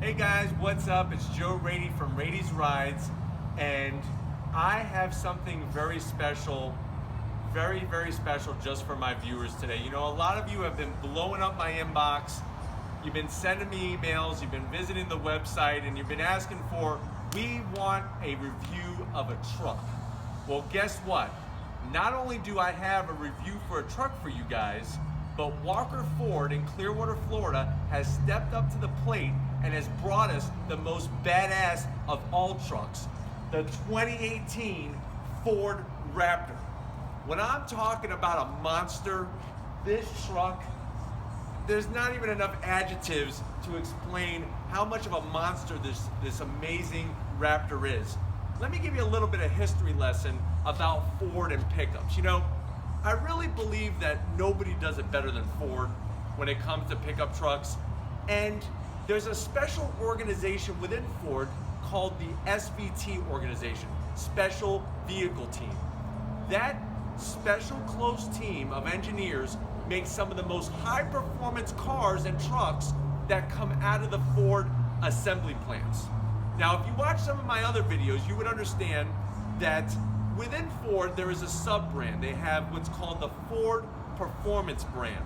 Hey guys, what's up? It's Joe Raiti from Raiti's Rides, and I have something very special, very special just for my viewers today. You know, a lot of you have been blowing up my inbox, you've been sending me emails, you've been visiting the website, and you've been asking for, we want a review of a truck. Well, guess what? Not only do I have a review for a truck for you guys, but Walker Ford in Clearwater, Florida has stepped up to the plate and has brought us the most badass of all trucks, the 2018 Ford Raptor. When I'm talking about a monster, this truck, there's not even enough adjectives to explain how much of a monster this amazing Raptor is. Let me give you a little bit of history lesson about Ford and pickups. You know, I really believe that nobody does it better than Ford when it comes to pickup trucks. And there's a special organization within Ford called the SVT organization, Special Vehicle Team. That special close team of engineers makes some of the most high performance cars and trucks that come out of the Ford assembly plants. Now, if you watch some of my other videos, you would understand that within Ford, there is a sub-brand. They have what's called the Ford Performance brand.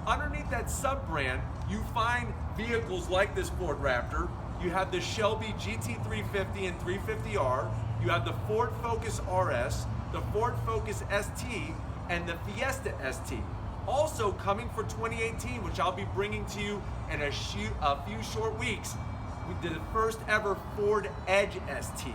Underneath that sub-brand, you find vehicles like this Ford Raptor. You have the Shelby GT350 and 350R. You have the Ford Focus RS, the Ford Focus ST, and the Fiesta ST. Also coming for 2018, which I'll be bringing to you in a few short weeks, we did the first ever Ford Edge ST.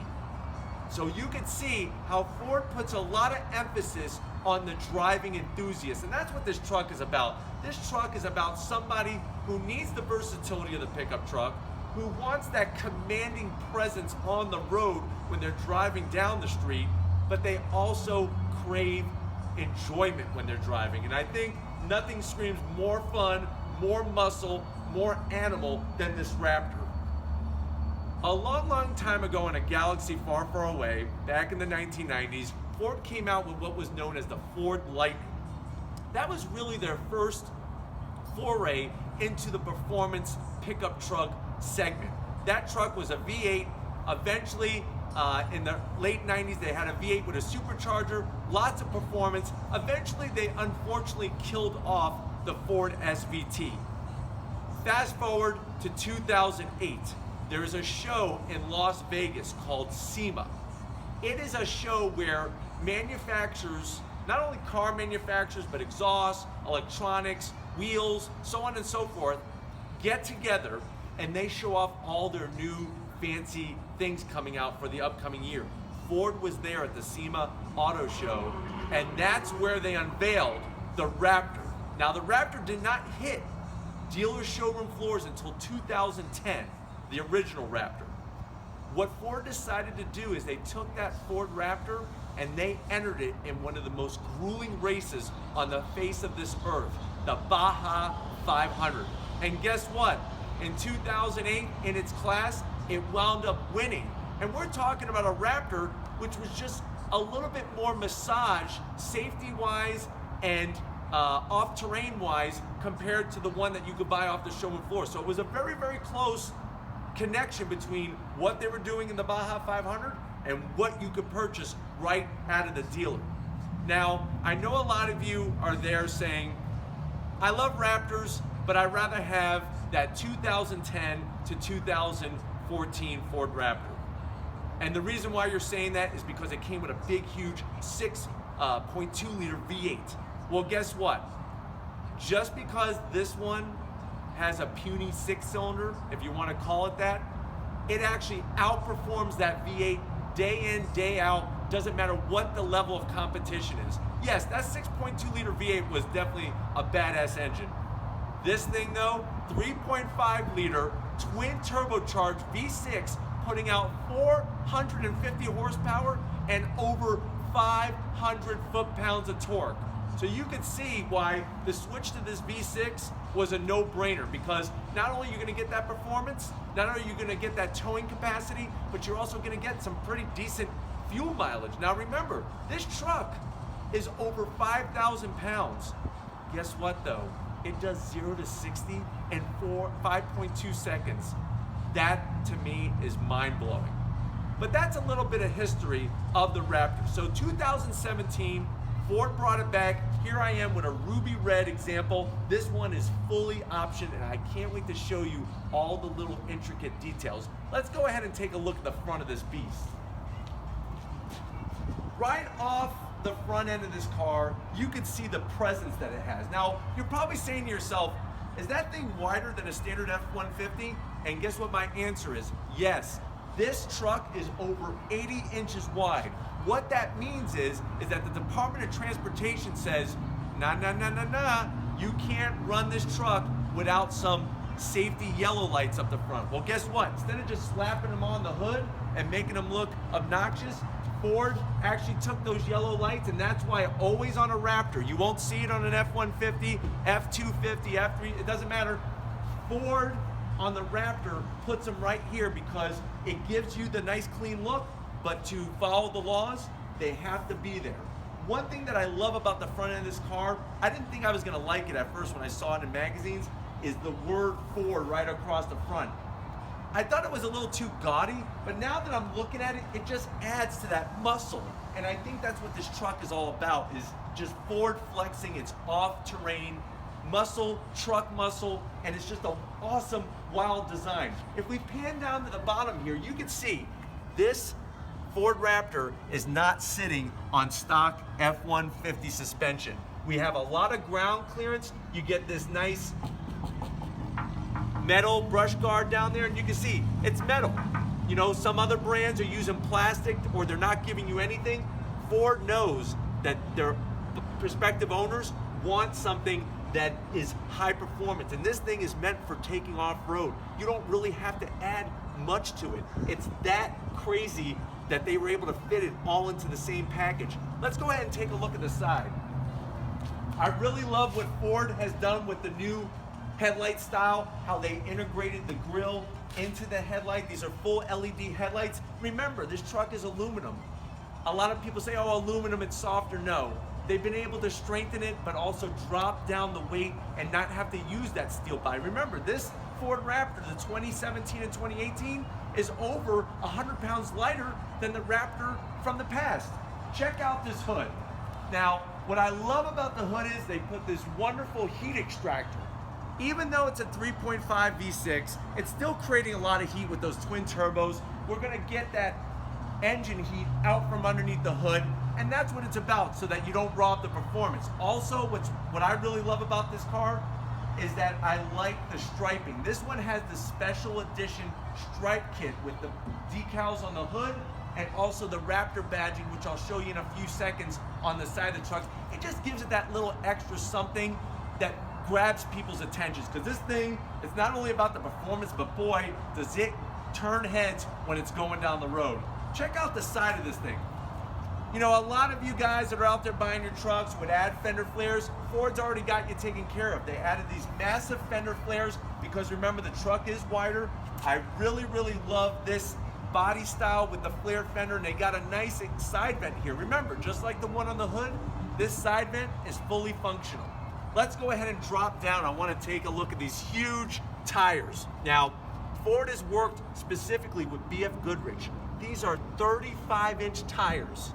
So you can see how Ford puts a lot of emphasis on the driving enthusiast, and that's what this truck is about. This truck is about somebody who needs the versatility of the pickup truck, who wants that commanding presence on the road when they're driving down the street, but they also crave enjoyment when they're driving. And I think nothing screams more fun, more muscle, more animal than this Raptor. A long time ago in a galaxy far away, back in the 1990s, Ford came out with what was known as the Ford Lightning. That was really their first foray into the performance pickup truck segment. That truck was a V8. Eventually, in the late 90s, they had a V8 with a supercharger, lots of performance. Eventually, they unfortunately killed off the Ford SVT. Fast forward to 2008. There is a show in Las Vegas called SEMA. It is a show where manufacturers, not only car manufacturers, but exhaust, electronics, wheels, so on and so forth, get together and they show off all their new fancy things coming out for the upcoming year. Ford was there at the SEMA Auto Show, and that's where they unveiled the Raptor. Now, the Raptor did not hit dealer showroom floors until 2010. The original Raptor. What Ford decided to do is they took that Ford Raptor and they entered it in one of the most grueling races on the face of this earth, the Baja 500. And guess what? In 2008, in its class, it wound up winning. And we're talking about a Raptor which was just a little bit more massage, safety-wise and off-terrain-wise, compared to the one that you could buy off the showroom floor. So it was a very close connection between what they were doing in the Baja 500 and what you could purchase right out of the dealer. Now, I know a lot of you are there saying, I love Raptors, but I'd rather have that 2010 to 2014 Ford Raptor. And the reason why you're saying that is because it came with a big, huge 6.2 liter V8. Well, guess what? Just because this one has a puny 6-cylinder, if you want to call it that, it actually outperforms that V8 day in, day out. Doesn't matter what the level of competition is. Yes, that 6.2 liter V8 was definitely a badass engine. This thing though, 3.5 liter twin turbocharged V6, putting out 450 horsepower and over 500 foot-pounds of torque. So you can see why the switch to this V6 was a no-brainer, because not only are you going to get that performance, not only are you going to get that towing capacity, but you're also going to get some pretty decent fuel mileage. Now remember, this truck is over 5,000 pounds. Guess what though? It does 0 to 60 in 5.2 seconds. That to me is mind-blowing. But that's a little bit of history of the Raptor. So 2017, Ford brought it back. Here I am with a ruby red example. This one is fully optioned, and I can't wait to show you all the little intricate details. Let's go ahead and take a look at the front of this beast. Right off the front end of this car, you can see the presence that it has. Now, you're probably saying to yourself, is that thing wider than a standard F-150? And guess what my answer is? Yes. This truck is over 80 inches wide. What that means is that the Department of Transportation says, nah, you can't run this truck without some safety yellow lights up the front. Well, guess what? Instead of just slapping them on the hood and making them look obnoxious, Ford actually took those yellow lights, and that's why always on a Raptor, you won't see it on an F-150, F-250, F-3, it doesn't matter. Ford on the Raptor puts them right here because it gives you the nice clean look, but to follow the laws, they have to be there. One thing that I love about the front end of this car, I didn't think I was gonna like it at first when I saw it in magazines, is the word Ford right across the front. I thought it was a little too gaudy, but now that I'm looking at it, it just adds to that muscle. And I think that's what this truck is all about, is just Ford flexing its off-terrain muscle, truck muscle, and it's just an awesome, wild design. If we pan down to the bottom here, you can see this Ford Raptor is not sitting on stock F-150 suspension. We have a lot of ground clearance. You get this nice metal brush guard down there, and you can see it's metal. You know, some other brands are using plastic or they're not giving you anything. Ford knows that their prospective owners want something that is high performance, and this thing is meant for taking off-road. You don't really have to add much to it. It's that crazy that they were able to fit it all into the same package. Let's go ahead and take a look at the side. I really love what Ford has done with the new headlight style, how they integrated the grille into the headlight. These are full LED headlights. Remember, this truck is aluminum. A lot of people say, oh, aluminum, it's softer. No. They've been able to strengthen it, but also drop down the weight and not have to use that steel body. Remember, this Ford Raptor, the 2017 and 2018, is over 100 pounds lighter than the Raptor from the past. Check out this hood. Now, what I love about the hood is they put this wonderful heat extractor. Even though it's a 3.5 V6, it's still creating a lot of heat with those twin turbos. We're gonna get that engine heat out from underneath the hood, and that's what it's about, so that you don't rob the performance. Also, what I really love about this car is that I like the striping. This one has the special edition stripe kit with the decals on the hood and also the Raptor badging, which I'll show you in a few seconds on the side of the truck. It just gives it that little extra something that grabs people's attentions, because this thing is not only about the performance, but boy, does it turn heads when it's going down the road. Check out the side of this thing. You know, a lot of you guys that are out there buying your trucks would add fender flares. Ford's already got you taken care of. They added these massive fender flares because remember, the truck is wider. I really, really love this body style with the flare fender, and they got a nice side vent here. Remember, just like the one on the hood, this side vent is fully functional. Let's go ahead and drop down. I want to take a look at these huge tires. Now, Ford has worked specifically with BF Goodrich. These are 35-inch tires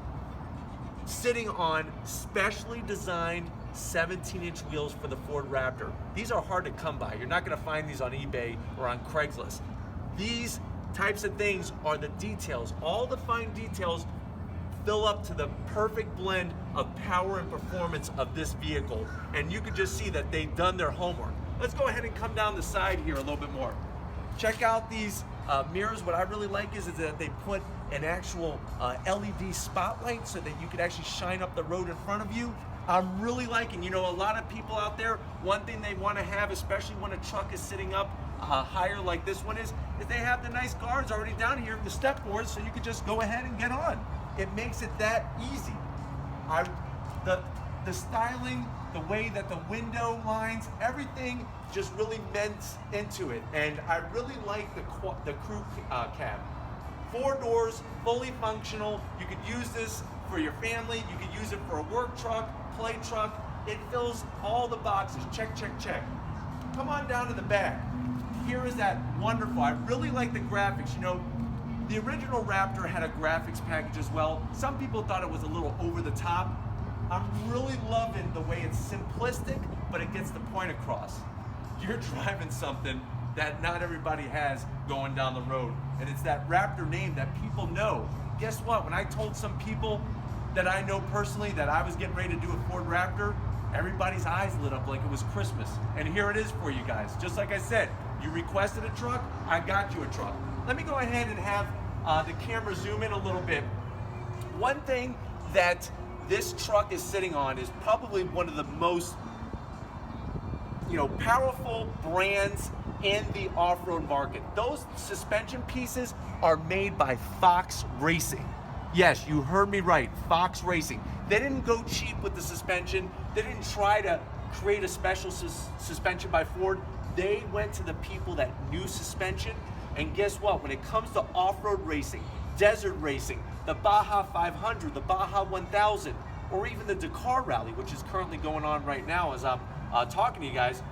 sitting on specially designed 17-inch wheels for the Ford Raptor. These are hard to come by. You're not going to find these on eBay or on Craigslist. These types of things are the details. All the fine details fill up to the perfect blend of power and performance of this vehicle. And you can just see that they've done their homework. Let's go ahead and come down the side here a little bit more. Check out these mirrors. What I really like is that they put an actual LED spotlight so that you could actually shine up the road in front of you. I'm really liking, you know, a lot of people out there, one thing they want to have, especially when a truck is sitting up higher like this one is they have the nice guards already down here, the step boards, so you could just go ahead and get on. It makes it that easy. The styling, the way that the window lines, everything just really mends into it. And I really like the crew cab. 4 doors, fully functional. You could use this for your family. You could use it for a work truck, play truck. It fills all the boxes. Check, check, check. Come on down to the back. here is that wonderful, I really like the graphics. You know, the original Raptor had a graphics package as well. Some people thought it was a little over the top. I'm really loving the way it's simplistic, but it gets the point across. You're driving something that not everybody has going down the road. And it's that Raptor name that people know. Guess what? When I told some people that I know personally that I was getting ready to do a Ford Raptor, everybody's eyes lit up like it was Christmas. And here it is for you guys. Just like I said, you requested a truck, I got you a truck. Let me go ahead and have the camera zoom in a little bit. One thing that this truck is sitting on is probably one of the most, you know, powerful brands in the off-road market. Those suspension pieces are made by Fox Racing. Yes, you heard me right, Fox Racing. They didn't go cheap with the suspension. They didn't try to create a special suspension by Ford. They went to the people that knew suspension. And guess what? When it comes to off-road racing, desert racing, the Baja 500, the Baja 1000, or even the Dakar Rally, which is currently going on right now as I'm talking to you guys,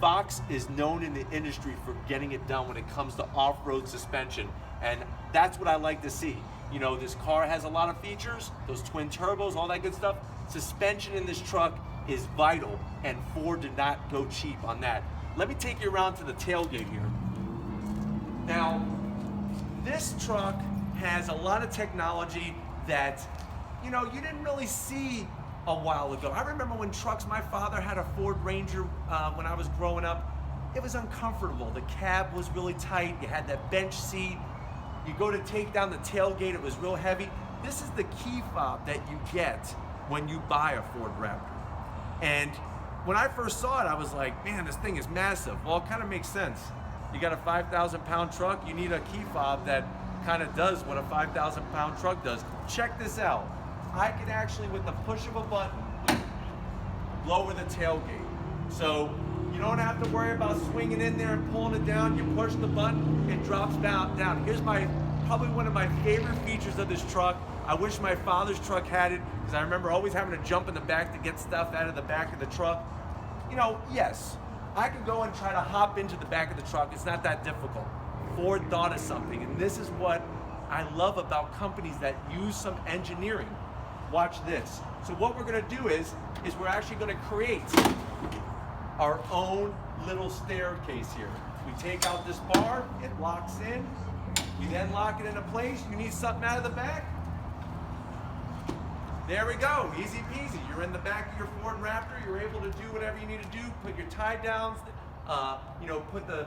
Fox is known in the industry for getting it done when it comes to off-road suspension. And that's what I like to see. You know, this car has a lot of features, those twin turbos, all that good stuff. Suspension in this truck is vital, and Ford did not go cheap on that. Let me take you around to the tailgate here. Now, this truck has a lot of technology that, you know, you didn't really see a while ago. I remember when trucks, my father had a Ford Ranger when I was growing up. It was uncomfortable. The cab was really tight. You had that bench seat. You go to take down the tailgate, it was real heavy. This is the key fob that you get when you buy a Ford Raptor. And when I first saw it, I was like, man, this thing is massive. Well, it kind of makes sense. You got a 5,000-pound truck, you need a key fob that kind of does what a 5,000-pound truck does. Check this out. I can actually, with the push of a button, lower the tailgate. So you don't have to worry about swinging in there and pulling it down. You push the button, it drops down. Here's probably one of my favorite features of this truck. I wish my father's truck had it, because I remember always having to jump in the back to get stuff out of the back of the truck. You know, yes, I could go and try to hop into the back of the truck. It's not that difficult. Ford thought of something, and this is what I love about companies that use some engineering. Watch this. So what we're gonna do is we're actually gonna create our own little staircase here. We take out this bar, it locks in. You then lock it into place. You need something out of the back. There we go, easy peasy. You're in the back of your Ford Raptor. You're able to do whatever you need to do. Put your tie downs, you know, put the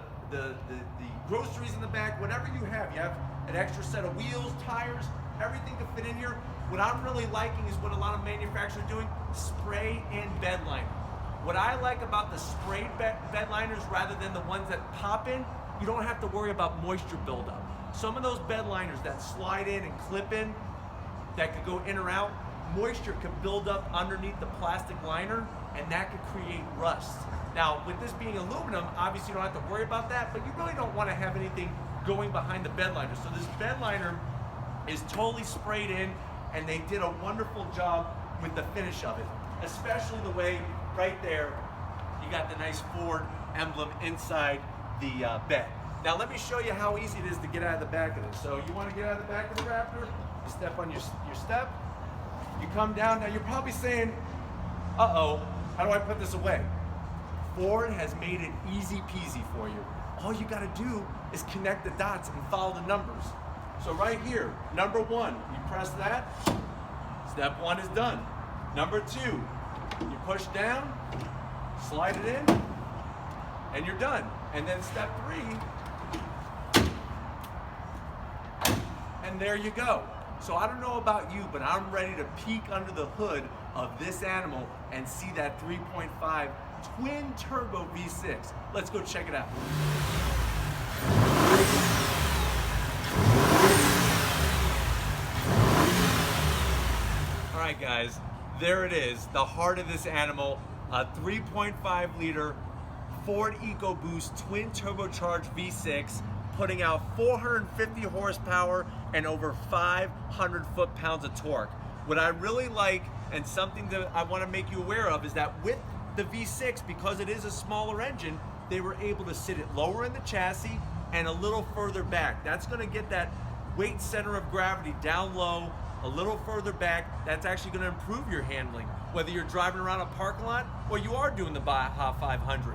groceries in the back, whatever you have. You have an extra set of wheels, tires, everything to fit in here. What I'm really liking is what a lot of manufacturers are doing, spray and bed liner. What I like about the sprayed bed liners rather than the ones that pop in, you don't have to worry about moisture buildup. Some of those bed liners that slide in and clip in, that could go in or out, moisture could build up underneath the plastic liner, and that could create rust. Now, with this being aluminum, obviously you don't have to worry about that, but you really don't want to have anything going behind the bed liner. So this bed liner is totally sprayed in, and they did a wonderful job with the finish of it, especially the way right there you got the nice Ford emblem inside the bed. Now let me show you how easy it is to get out of the back of this. So you want to get out of the back of the Raptor, you step on your step, you come down. Now you're probably saying, uh-oh, how do I put this away? Ford has made it easy peasy for you. All you got to do is connect the dots and follow the numbers. So right here, number 1, you press that, step 1 is done. Number 2, you push down, slide it in, and you're done. And then step 3, and there you go. So I don't know about you, but I'm ready to peek under the hood of this animal and see that 3.5 twin turbo V6. Let's go check it out. All right, guys, there it is, the heart of this animal, a 3.5 liter Ford EcoBoost twin turbocharged V6, putting out 450 horsepower and over 500 foot-pounds of torque. What I really like, and something that I want to make you aware of, is that with the V6, because it is a smaller engine, they were able to sit it lower in the chassis and a little further back. That's gonna get that weight center of gravity down low, a little further back. That's actually gonna improve your handling, whether you're driving around a parking lot or you are doing the Baja 500.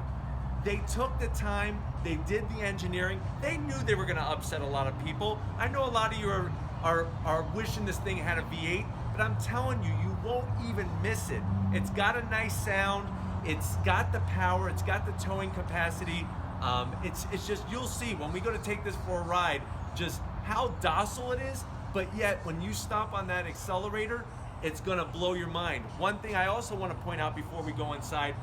They took the time, they did the engineering, they knew they were gonna upset a lot of people. I know a lot of you are wishing this thing had a V8, but I'm telling you, you won't even miss it. It's got a nice sound, it's got the power, it's got the towing capacity. It's just, you'll see when we go to take this for a ride, just how docile it is, but yet when you stomp on that accelerator, it's gonna blow your mind. One thing I also wanna point out before we go inside,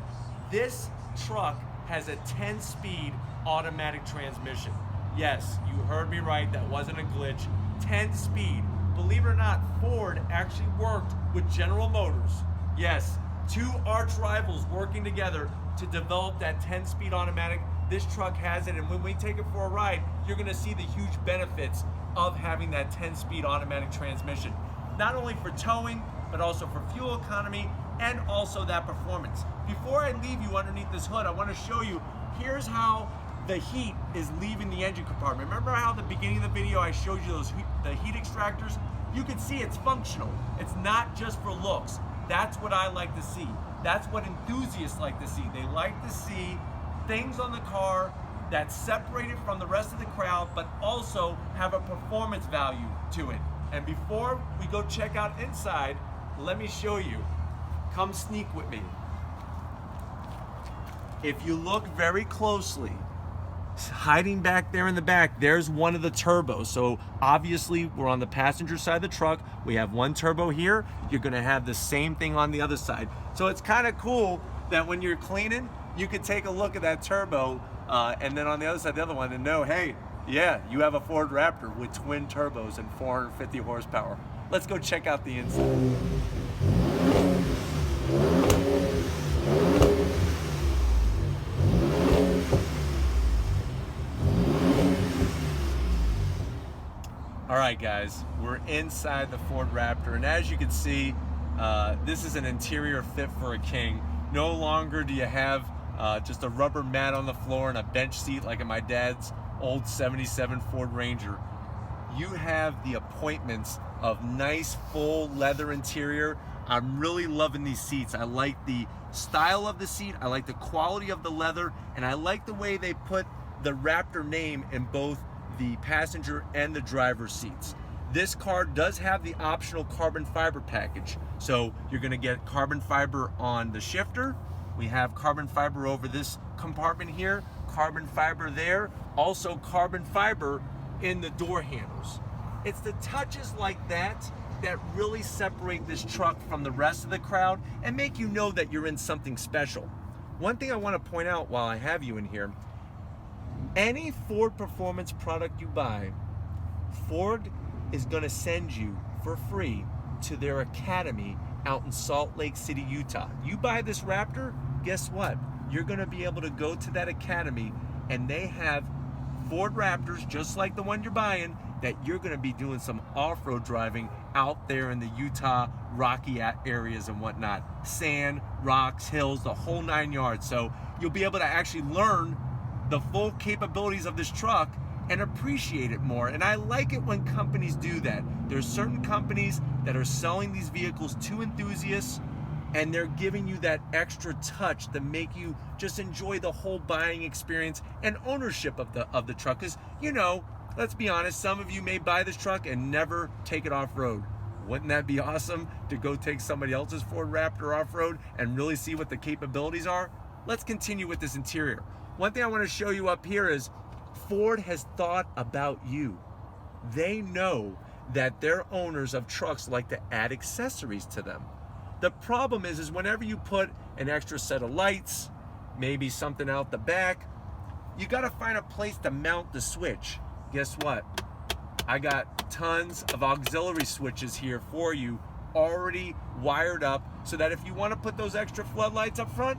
this truck has a 10-speed automatic transmission. Yes, you heard me right, that wasn't a glitch. 10-speed. Believe it or not, Ford actually worked with General Motors. Yes, two arch rivals working together to develop that 10-speed automatic. This truck has it, and when we take it for a ride, you're gonna see the huge benefits of having that 10-speed automatic transmission. Not only for towing, but also for fuel economy, and also that performance. Before I leave you underneath this hood, I wanna show you, here's how the heat is leaving the engine compartment. Remember how at the beginning of the video I showed you the heat extractors? You can see it's functional. It's not just for looks. That's what I like to see. That's what enthusiasts like to see. They like to see things on the car that separate it from the rest of the crowd, but also have a performance value to it. And before we go check out inside, let me show you. Come sneak with me. If you look very closely, hiding back there in the back, there's one of the turbos. So obviously we're on the passenger side of the truck. We have one turbo here. You're gonna have the same thing on the other side. So it's kind of cool that when you're cleaning, you could take a look at that turbo and then on the other side, the other one, and know, hey, yeah, you have a Ford Raptor with twin turbos and 450 horsepower. Let's go check out the inside. All right, guys, we're inside the Ford Raptor, and as you can see, this is an interior fit for a king. No longer do you have just a rubber mat on the floor and a bench seat like in my dad's old 77 Ford Ranger. You have the appointments of nice full leather interior. I'm really loving these seats. I like the style of the seat, I like the quality of the leather, and I like the way they put the Raptor name in both the passenger and the driver's seats. This car does have the optional carbon fiber package. So you're gonna get carbon fiber on the shifter. We have carbon fiber over this compartment here, carbon fiber there, also carbon fiber in the door handles. It's the touches like that that really separate this truck from the rest of the crowd and make you know that you're in something special. One thing I wanna point out while I have you in here, any Ford Performance product you buy, Ford is gonna send you for free to their academy out in Salt Lake City, Utah. You buy this Raptor, guess what? You're gonna be able to go to that academy and they have Ford Raptors, just like the one you're buying, that you're gonna be doing some off-road driving out there in the Utah rocky areas and whatnot. Sand, rocks, hills, the whole 9 yards. So you'll be able to actually learn the full capabilities of this truck and appreciate it more. And I like it when companies do that. There's certain companies that are selling these vehicles to enthusiasts and they're giving you that extra touch to make you just enjoy the whole buying experience and ownership of the truck. Because, you know, let's be honest, some of you may buy this truck and never take it off-road. Wouldn't that be awesome to go take somebody else's Ford Raptor off-road and really see what the capabilities are? Let's continue with this interior. One thing I want to show you up here is Ford has thought about you. They know that their owners of trucks like to add accessories to them. The problem is whenever you put an extra set of lights, maybe something out the back, you got to find a place to mount the switch. Guess what? I got tons of auxiliary switches here for you already wired up so that if you want to put those extra floodlights up front,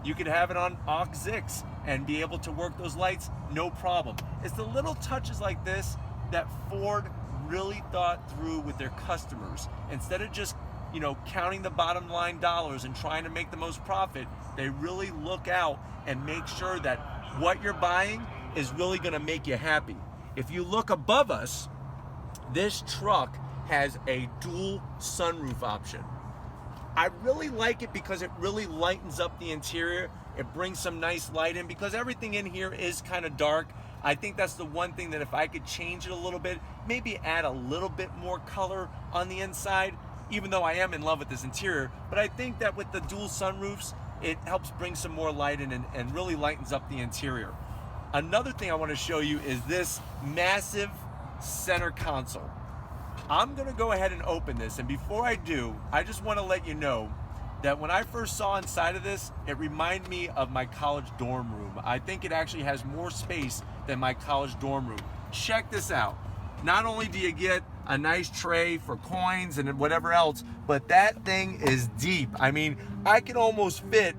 you could have it on aux 6 and be able to work those lights, no problem. It's the little touches like this that Ford really thought through with their customers. Instead of just, you know, counting the bottom line dollars and trying to make the most profit, They really look out and make sure that what you're buying is really gonna make you happy. If you look above us, this truck has a dual sunroof option. I really like it because it really lightens up the interior. It brings some nice light in because everything in here is kind of dark. I think that's the one thing that if I could change it a little bit, maybe add a little bit more color on the inside, even though I am in love with this interior. But I think that with the dual sunroofs, it helps bring some more light in and really lightens up the interior. Another thing I want to show you is this massive center console. I'm gonna go ahead and open this, and before I do, I just want to let you know that when I first saw inside of this, it reminded me of my college dorm room. I think it actually has more space than my college dorm room. Check this out. Not only do you get a nice tray for coins and whatever else, but that thing is deep. I mean, I can almost fit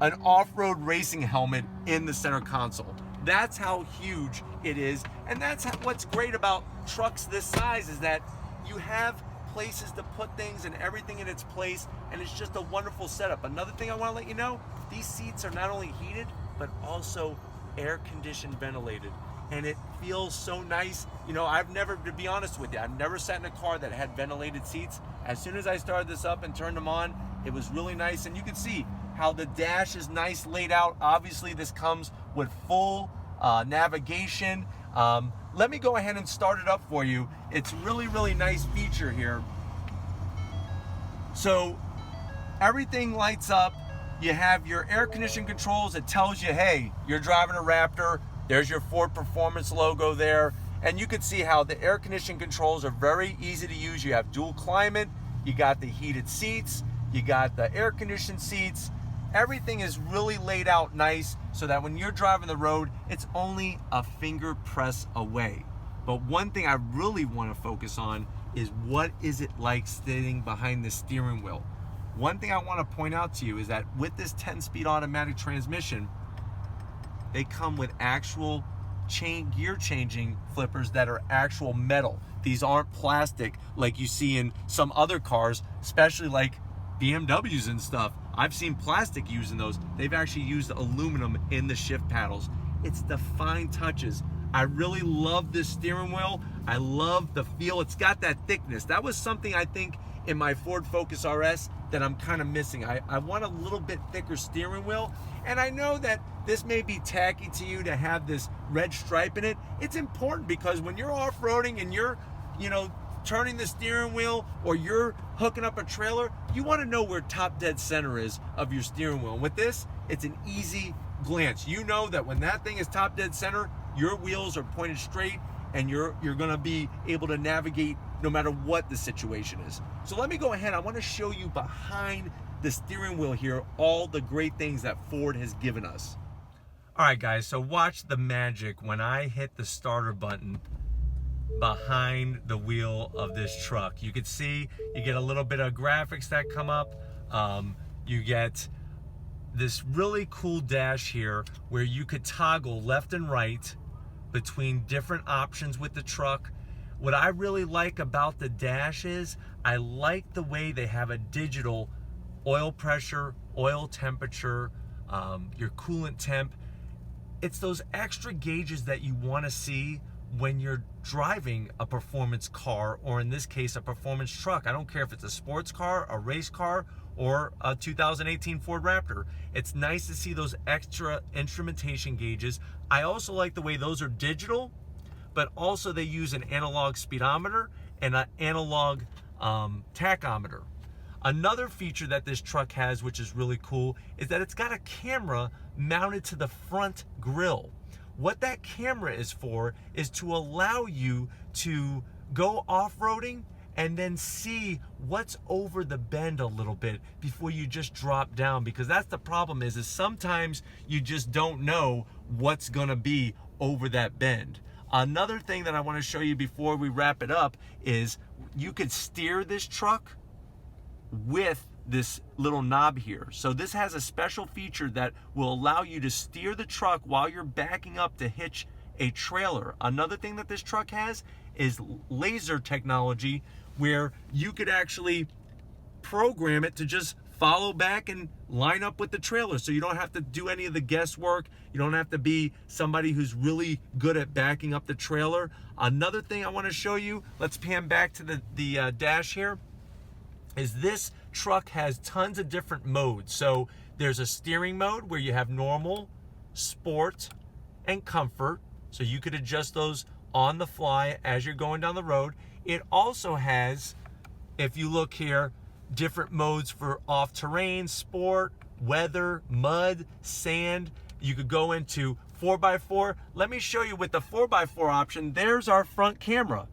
an off-road racing helmet in the center console. That's how huge it is, and that's what's great about trucks this size, is that you have places to put things and everything in its place, and it's just a wonderful setup. Another thing I want to let you know, these seats are not only heated but also air conditioned, ventilated, and it feels so nice. You know, to be honest with you, I've never sat in a car that had ventilated seats. As soon as I started this up and turned them on, it was really nice, and you can see how the dash is nice laid out. Obviously this comes with full navigation. Let me go ahead and start it up for you. It's really nice feature here. So everything lights up. You have your air conditioning controls. It tells you, hey, you're driving a Raptor. There's your Ford Performance logo there. And you can see how the air conditioning controls are very easy to use. You have dual climate. You got the heated seats. You got the air conditioned seats. Everything is really laid out nice so that when you're driving the road, it's only a finger press away. But one thing I really want to focus on is what is it like sitting behind the steering wheel. One thing I want to point out to you is that with this 10-speed automatic transmission, they come with actual gear changing flippers that are actual metal. These aren't plastic like you see in some other cars, especially like BMWs and stuff. I've seen plastic used in those. They've actually used aluminum in the shift paddles. It's the fine touches. I really love this steering wheel. I love the feel. It's got that thickness. That was something I think in my Ford Focus RS that I'm kind of missing. I want a little bit thicker steering wheel. And I know that this may be tacky to you to have this red stripe in it. It's important because when you're off-roading and you're, turning the steering wheel or you're hooking up a trailer, you want to know where top dead center is of your steering wheel. And with this, it's an easy glance. You know that when that thing is top dead center, your wheels are pointed straight and you're going to be able to navigate no matter what the situation is. So let me go ahead. I want to show you behind the steering wheel here all the great things that Ford has given us. All right, guys, so watch the magic when I hit the starter button behind the wheel of this truck. You can see you get a little bit of graphics that come up. You get this really cool dash here where you could toggle left and right between different options with the truck. What I really like about the dash is I like the way they have a digital oil pressure, oil temperature, your coolant temp. It's those extra gauges that you want to see when you're driving a performance car, or in this case, a performance truck. I don't care if it's a sports car, a race car, or a 2018 Ford Raptor. It's nice to see those extra instrumentation gauges. I also like the way those are digital, but also they use an analog speedometer and an analog tachometer. Another feature that this truck has, which is really cool, is that it's got a camera mounted to the front grille. What that camera is for is to allow you to go off-roading and then see what's over the bend a little bit before you just drop down, because that's the problem is sometimes you just don't know what's gonna be over that bend. Another thing that I want to show you before we wrap it up is you could steer this truck with this little knob here. So this has a special feature that will allow you to steer the truck while you're backing up to hitch a trailer. Another thing that this truck has is laser technology where you could actually program it to just follow back and line up with the trailer, so you don't have to do any of the guesswork. You don't have to be somebody who's really good at backing up the trailer. Another thing I want to show you, let's pan back to the dash here, is this truck has tons of different modes. So there's a steering mode where you have normal, sport, and comfort. So you could adjust those on the fly as you're going down the road. It also has, if you look here, different modes for off-terrain, sport, weather, mud, sand. You could go into 4x4. Let me show you with the 4x4 option. There's our front camera.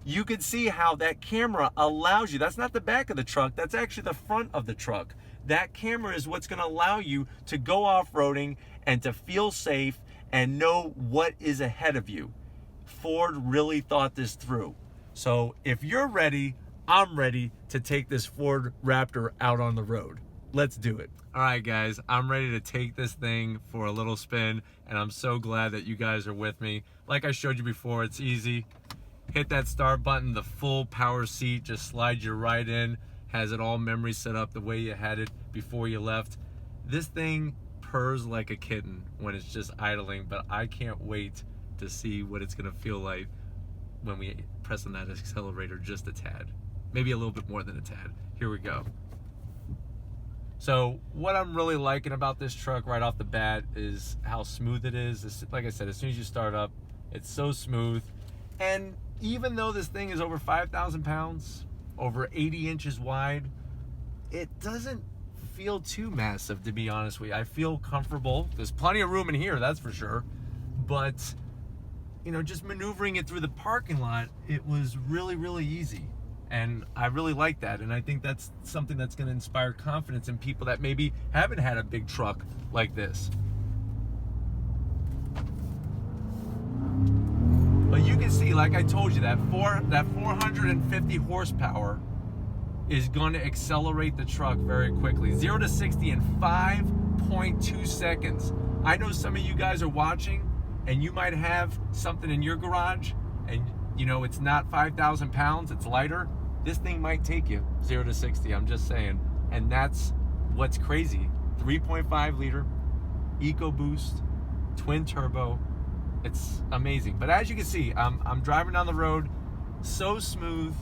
You can see how that camera allows you, that's not the back of the truck, that's actually the front of the truck. That camera is what's gonna allow you to go off-roading and to feel safe and know what is ahead of you. Ford really thought this through. So if you're ready, I'm ready to take this Ford Raptor out on the road. Let's do it. All right, guys, I'm ready to take this thing for a little spin, and I'm so glad that you guys are with me. Like I showed you before, it's easy. Hit that start button, the full power seat just slides you right in, has it all memory set up the way you had it before you left. This thing purrs like a kitten when it's just idling, but I can't wait to see what it's gonna feel like when we press on that accelerator just a tad. Maybe a little bit more than a tad. Here we go. So what I'm really liking about this truck right off the bat is how smooth it is. Like I said, as soon as you start up, it's so smooth. And even though this thing is over 5,000 pounds, over 80 inches wide, it doesn't feel too massive, to be honest with you. I feel comfortable. There's plenty of room in here, that's for sure. But, you know, just maneuvering it through the parking lot, it was really, really easy. And I really like that. And I think that's something that's going to inspire confidence in people that maybe haven't had a big truck like this. But you can see, like I told you, that 450 horsepower is going to accelerate the truck very quickly. 0 to 60 in 5.2 seconds. I know some of you guys are watching and you might have something in your garage and you know it's not 5,000 pounds, it's lighter. This thing might take you 0 to 60, I'm just saying. And that's what's crazy. 3.5 liter, EcoBoost, twin turbo. It's amazing. But as you can see, I'm driving down the road, so smooth,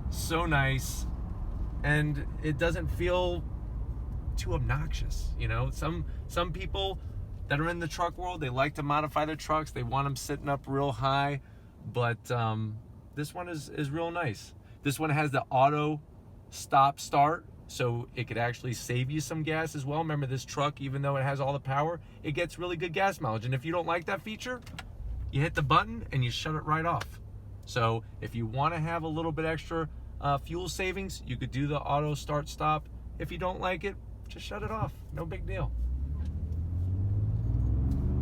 so nice, and it doesn't feel too obnoxious. You know, some people that are in the truck world, they like to modify their trucks. They want them sitting up real high, but this one is real nice. This one has the auto stop start, so it could actually save you some gas as well. Remember, this truck, even though it has all the power, it gets really good gas mileage. And if you don't like that feature, you hit the button and you shut it right off. So if you want to have a little bit extra fuel savings, you could do the auto start stop. If you don't like it, just shut it off. No big deal.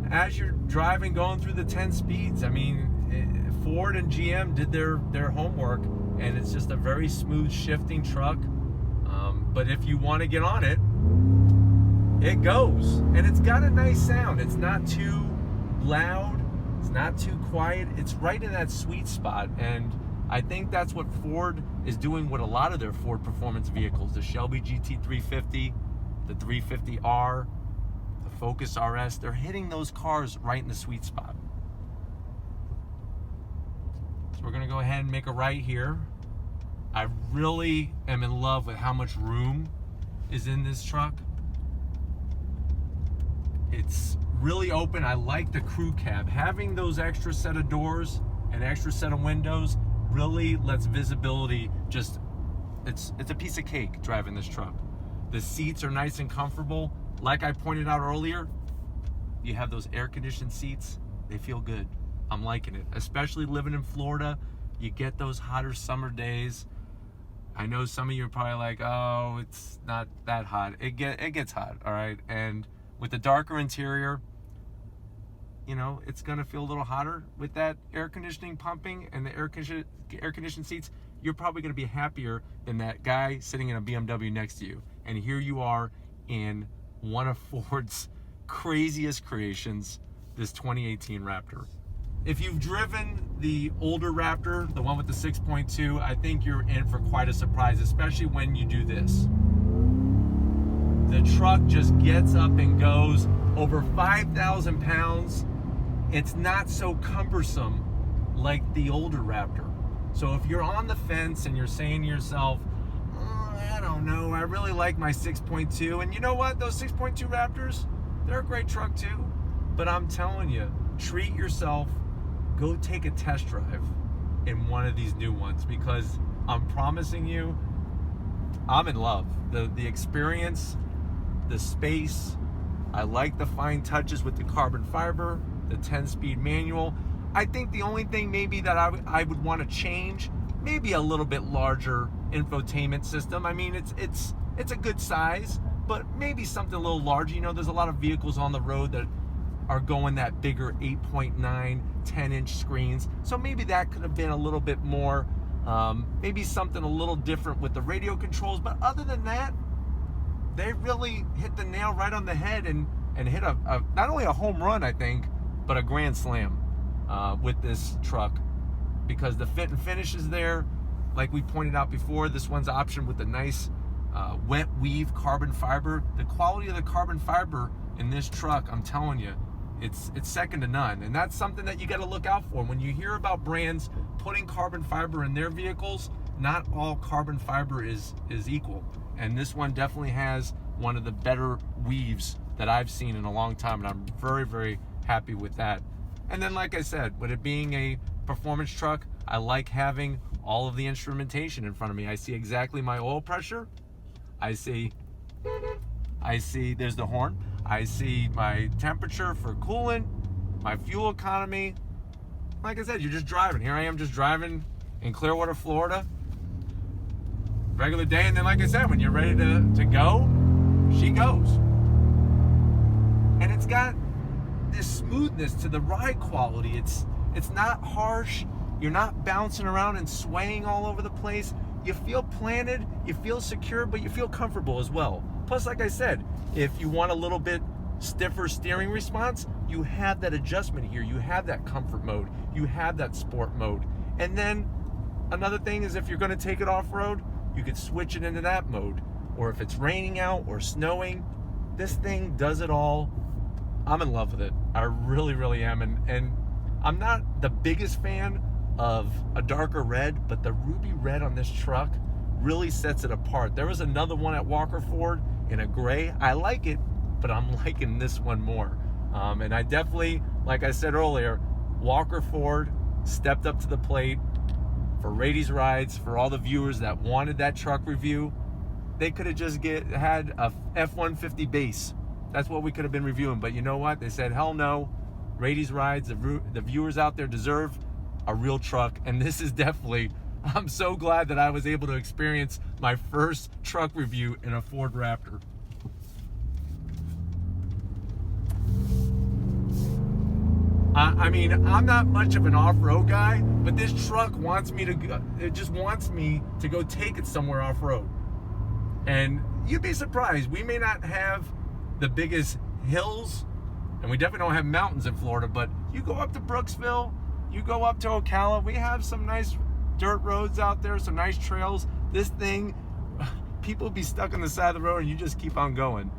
As you're driving, going through the 10 speeds, I mean, Ford and GM did their homework, and it's just a very smooth shifting truck. But if you want to get on it, it goes. And it's got a nice sound. It's not too loud. It's not too quiet. It's right in that sweet spot. And I think that's what Ford is doing with a lot of their Ford performance vehicles. The Shelby GT350, the 350R, the Focus RS. They're hitting those cars right in the sweet spot. So we're going to go ahead and make a right here. I really am in love with how much room is in this truck. It's really open. I like the crew cab. Having those extra set of doors and extra set of windows really lets visibility just, it's a piece of cake driving this truck. The seats are nice and comfortable. Like I pointed out earlier, you have those air-conditioned seats. They feel good. I'm liking it. Especially living in Florida, you get those hotter summer days. I know some of you are probably like, oh, it's not that hot. It gets hot, all right? And with the darker interior, you know, it's gonna feel a little hotter. With that air conditioning pumping and the air conditioned seats, you're probably gonna be happier than that guy sitting in a BMW next to you. And here you are in one of Ford's craziest creations, this 2018 Raptor. If you've driven the older Raptor, the one with the 6.2, I think you're in for quite a surprise, especially when you do this. The truck just gets up and goes. Over 5,000 pounds. It's not so cumbersome like the older Raptor. So if you're on the fence and you're saying to yourself, oh, I don't know, I really like my 6.2, and you know what, those 6.2 Raptors, they're a great truck too. But I'm telling you, treat yourself, go take a test drive in one of these new ones, because I'm promising you, I'm in love. The experience, the space, I like the fine touches with the carbon fiber, the 10-speed manual. I think the only thing maybe that I would want to change, maybe a little bit larger infotainment system. I mean, it's a good size, but maybe something a little larger. You know, there's a lot of vehicles on the road that are going that bigger 8.9, 10-inch screens. So maybe that could have been a little bit more, maybe something a little different with the radio controls. But other than that, they really hit the nail right on the head and hit a not only a home run, I think, but a grand slam with this truck, because the fit and finish is there. Like we pointed out before, this one's optioned with a nice wet weave carbon fiber. The quality of the carbon fiber in this truck, I'm telling you, it's second to none. And that's something that you got to look out for. When you hear about brands putting carbon fiber in their vehicles, not all carbon fiber is equal. And this one definitely has one of the better weaves that I've seen in a long time, and I'm very, very happy with that. And then, like I said, with it being a performance truck, I like having all of the instrumentation in front of me. I see exactly my oil pressure. I see there's the horn. I see my temperature for coolant, my fuel economy. Like I said, you're just driving. Here I am just driving in Clearwater, Florida. Regular day, and then like I said, when you're ready to go, she goes. And it's got this smoothness to the ride quality. It's not harsh. You're not bouncing around and swaying all over the place. You feel planted, you feel secure, but you feel comfortable as well. Plus, like I said, if you want a little bit stiffer steering response, you have that adjustment here. You have that comfort mode. You have that sport mode. And then another thing is, if you're going to take it off-road, you could switch it into that mode. Or if it's raining out or snowing, this thing does it all. I'm in love with it. I really, really am. And I'm not the biggest fan of a darker red, but the ruby red on this truck really sets it apart. There was another one at Walker Ford in a gray. I like it, but I'm liking this one more. And I definitely, like I said earlier, Walker Ford stepped up to the plate. For Raiti's Rides, for all the viewers that wanted that truck review, they could have just had a F-150 base. That's what we could have been reviewing. But you know what? They said, hell no. Raiti's Rides, the viewers out there deserve a real truck. And this is definitely, I'm so glad that I was able to experience my first truck review in a Ford Raptor. I mean, I'm not much of an off-road guy, but this truck wants me to go, it just wants me to go take it somewhere off-road. And you'd be surprised, we may not have the biggest hills, and we definitely don't have mountains in Florida, but you go up to Brooksville, you go up to Ocala, we have some nice dirt roads out there, some nice trails. This thing, people be stuck on the side of the road and you just keep on going.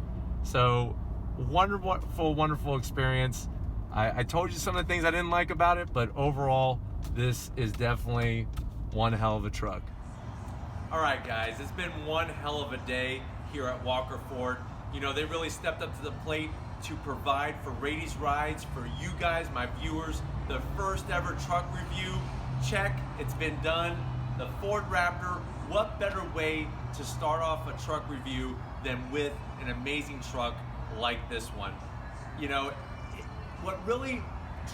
So, wonderful, wonderful experience. I told you some of the things I didn't like about it, but overall, this is definitely one hell of a truck. All right, guys, it's been one hell of a day here at Walker Ford. You know, they really stepped up to the plate to provide for Raiti's Rides, for you guys, my viewers, the first ever truck review. Check, it's been done. The Ford Raptor, what better way to start off a truck review than with an amazing truck like this one? You know, what really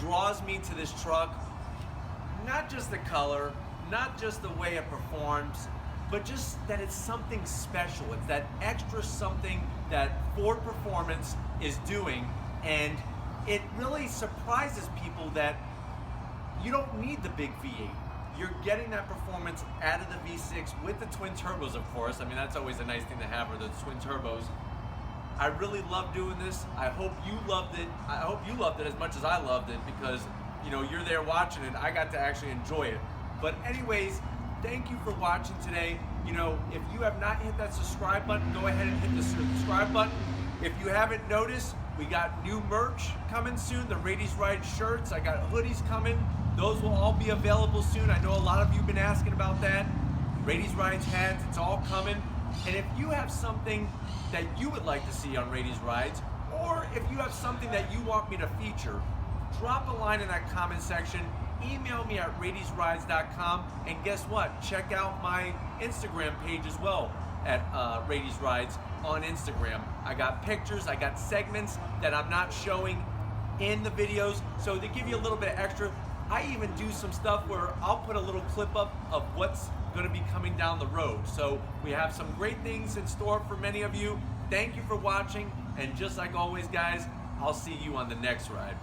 draws me to this truck, not just the color, not just the way it performs, but just that it's something special. It's that extra something that Ford Performance is doing, and it really surprises people that you don't need the big V8. You're getting that performance out of the V6 with the twin turbos, of course. I mean, that's always a nice thing to have, are the twin turbos. I really love doing this. I hope you loved it. I hope you loved it as much as I loved it, because, you know, you're there watching it. I got to actually enjoy it. But anyways, thank you for watching today. You know, if you have not hit that subscribe button, go ahead and hit the subscribe button. If you haven't noticed, we got new merch coming soon, the Raity's Ride shirts. I got hoodies coming. Those will all be available soon. I know a lot of you have been asking about that. Raity's Rides hats, it's all coming. And if you have something that you would like to see on Raity's Rides, or if you have something that you want me to feature, drop a line in that comment section. Email me at raitiesrides.com, and guess what? Check out my Instagram page as well at Raity's Rides on Instagram. I got pictures, I got segments that I'm not showing in the videos, so to give you a little bit extra, I even do some stuff where I'll put a little clip up of what's going to be coming down the road. So we have some great things in store for many of you. Thank you for watching, and just like always, guys, I'll see you on the next ride.